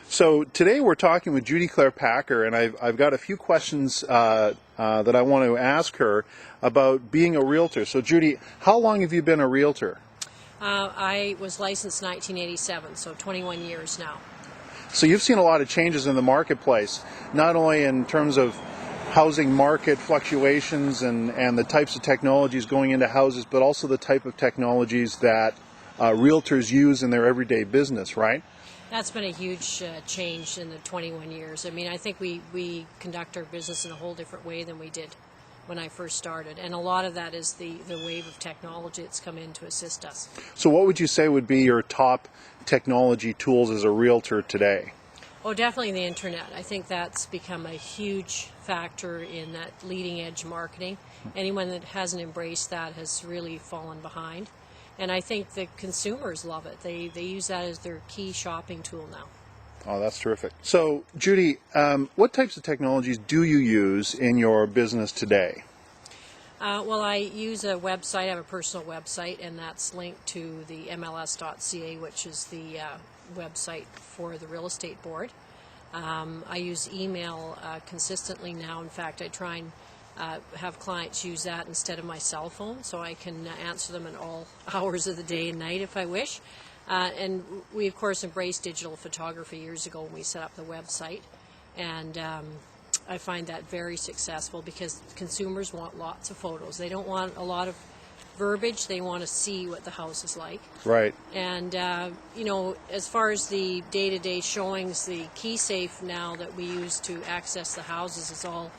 So today we're talking with Judy Clare Packer, and I've got a few questions that I want to ask her about being a realtor. So Judy, how long have you been a realtor? I was licensed in 1987, so 21 years now. So you've seen a lot of changes in the marketplace, not only in terms of housing market fluctuations and the types of technologies going into houses, but also the type of technologies that realtors use in their everyday business, right? That's been a huge change in the 21 years. I mean, I think we conduct our business in a whole different way than we did when I first started. And a lot of that is the wave of technology that's come in to assist us. So what would you say would be your top technology tools as a realtor today? Oh, definitely the internet. I think that's become a huge factor in that leading edge marketing. Anyone that hasn't embraced that has really fallen behind. And I think the consumers love it. They use that as their key shopping tool now. Oh, that's terrific. So, Judy, what types of technologies do you use in your business today? Well, I use a website. I have a personal website, and that's linked to the MLS.ca, which is the website for the real estate board. I use email consistently now. In fact, I try and have clients use that instead of my cell phone, so I can answer them at all hours of the day and night if I wish. And we, of course, embraced digital photography years ago when we set up the website. And I find that very successful because consumers want lots of photos. They don't want a lot of verbiage. They want to see what the house is like. Right. And, you know, as far as the day-to-day showings, the key safe now that we use to access the houses is all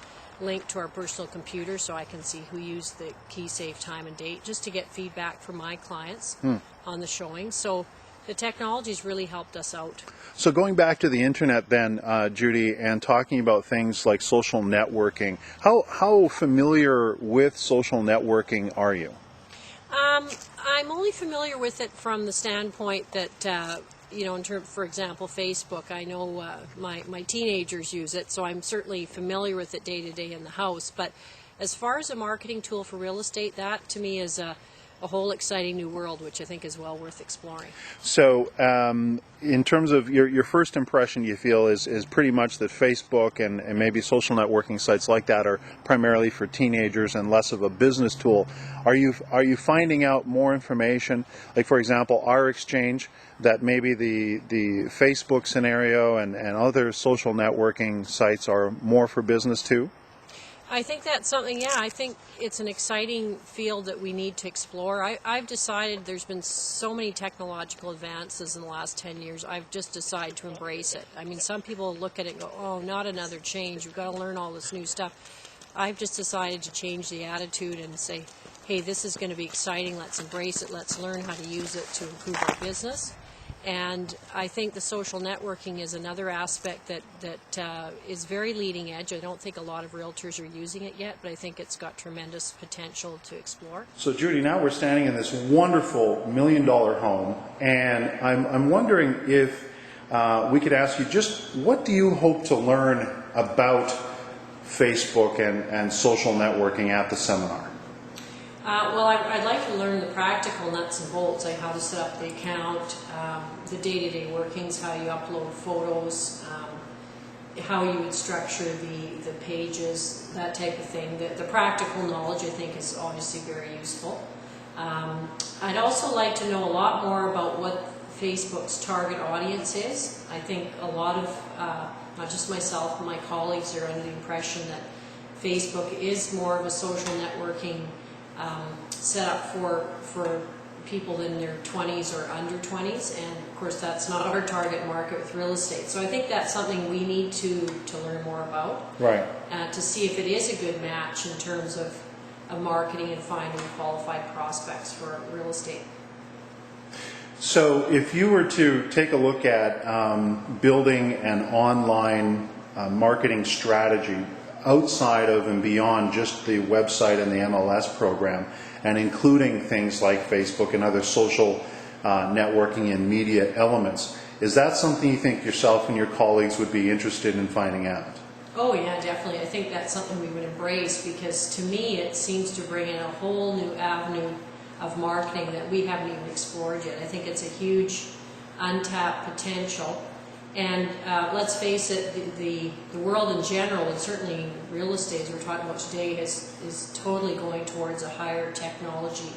linked to our personal computer, so I can see who used the key safe time and date, just to get feedback from my clients on the showing. So the technology's really helped us out. So going back to the internet then, Judy, and talking about things like social networking, how familiar with social networking are you? I'm only familiar with it from the standpoint that you know, in terms, for example, Facebook, I know my teenagers use it, so I'm certainly familiar with it day to day in the house. But as far as a marketing tool for real estate, that to me is a whole exciting new world, which I think is well worth exploring. So in terms of your first impression, you feel is pretty much that Facebook and maybe social networking sites like that are primarily for teenagers and less of a business tool. Are you finding out more information, like for example our exchange, that maybe the Facebook scenario and other social networking sites are more for business too? I think that's something, yeah, I think it's an exciting field that we need to explore. I've decided there's been so many technological advances in the last 10 years, I've just decided to embrace it. I mean, some people look at it and go, oh, not another change, we've got to learn all this new stuff. I've just decided to change the attitude and say, hey, this is going to be exciting, let's embrace it, let's learn how to use it to improve our business. And I think the social networking is another aspect that is very leading edge. I don't think a lot of realtors are using it yet, but I think it's got tremendous potential to explore. So Judy, now we're standing in this wonderful $1 million home, and I'm wondering if we could ask you just what do you hope to learn about Facebook and social networking at the seminar? Well, I'd like to learn the practical nuts and bolts, like how to set up the account, the day-to-day workings, how you upload photos, how you would structure the pages, that type of thing. The practical knowledge, I think, is obviously very useful. I'd also like to know a lot more about what Facebook's target audience is. I think a lot of, not just myself, but my colleagues are under the impression that Facebook is more of a social networking set up for people in their 20s or under 20s, and of course that's not our target market with real estate. So I think that's something we need to learn more about, right? To see if it is a good match in terms of marketing and finding qualified prospects for real estate. So if you were to take a look at building an online marketing strategy outside of and beyond just the website and the MLS program, and including things like Facebook and other social networking and media elements, is that something you think yourself and your colleagues would be interested in finding out? Oh yeah, definitely. I think that's something we would embrace, because to me it seems to bring in a whole new avenue of marketing that we haven't even explored yet. I think it's a huge untapped potential, And let's face it, the world in general, and certainly real estate, as we're talking about today, is totally going towards a higher technology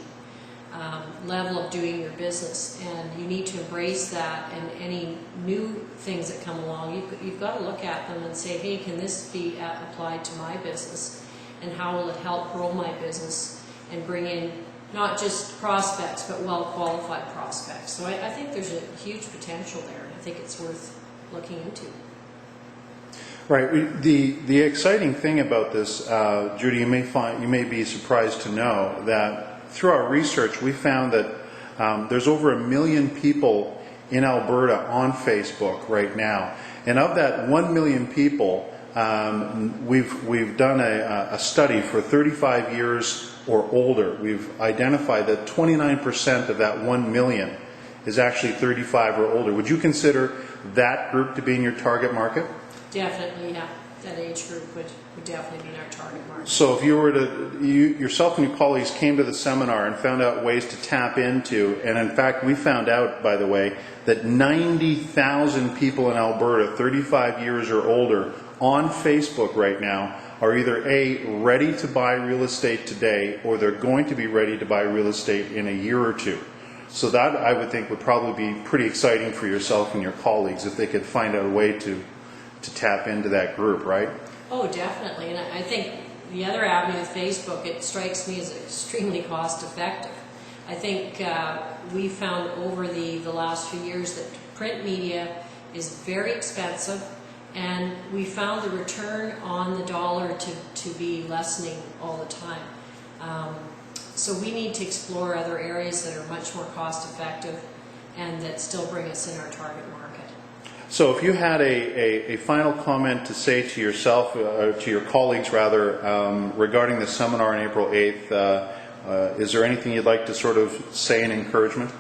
level of doing your business. And you need to embrace that, and any new things that come along, you've got to look at them and say, hey, can this be applied to my business? And how will it help grow my business and bring in not just prospects, but well-qualified prospects? So I think there's a huge potential there, and I think it's worth looking into. Right. The exciting thing about this, Judy, you may be surprised to know that through our research, we found that there's over 1 million people in Alberta on Facebook right now, and of that 1 million people, we've done a study for 35 years or older. We've identified that 29% of that 1 million is actually 35 or older. Would you consider that group to be in your target market? Definitely, yeah. That age group would definitely be in our target market. So if you were to, yourself and your colleagues came to the seminar and found out ways to tap into, and in fact we found out, by the way, that 90,000 people in Alberta, 35 years or older, on Facebook right now are either A, ready to buy real estate today, or they're going to be ready to buy real estate in a year or two. So that, I would think, would probably be pretty exciting for yourself and your colleagues if they could find out a way to tap into that group, right? Oh, definitely. And I think the other avenue of Facebook, it strikes me as extremely cost effective. I think we found over the last few years that print media is very expensive, and we found the return on the dollar to be lessening all the time. So we need to explore other areas that are much more cost effective and that still bring us in our target market. So if you had a final comment to say to yourself, to your colleagues rather, regarding the seminar on April 8th, is there anything you'd like to sort of say in encouragement?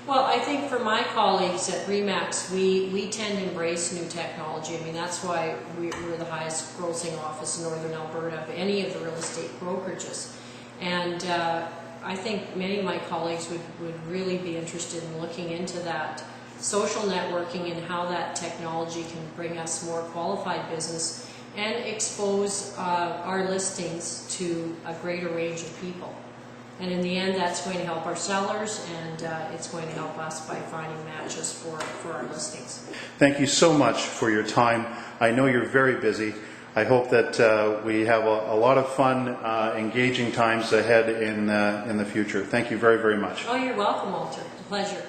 Well, I think for my colleagues at RE/MAX, we tend to embrace new technology. I mean, that's why we're the highest grossing office in Northern Alberta of any of the real estate brokerages. And I think many of my colleagues would really be interested in looking into that social networking and how that technology can bring us more qualified business and expose our listings to a greater range of people. And in the end, that's going to help our sellers, and it's going to help us by finding matches for our listings. Thank you so much for your time. I know you're very busy. I hope that we have a lot of fun, engaging times ahead in the future. Thank you very, very much. Oh, you're welcome, Walter. It's a pleasure.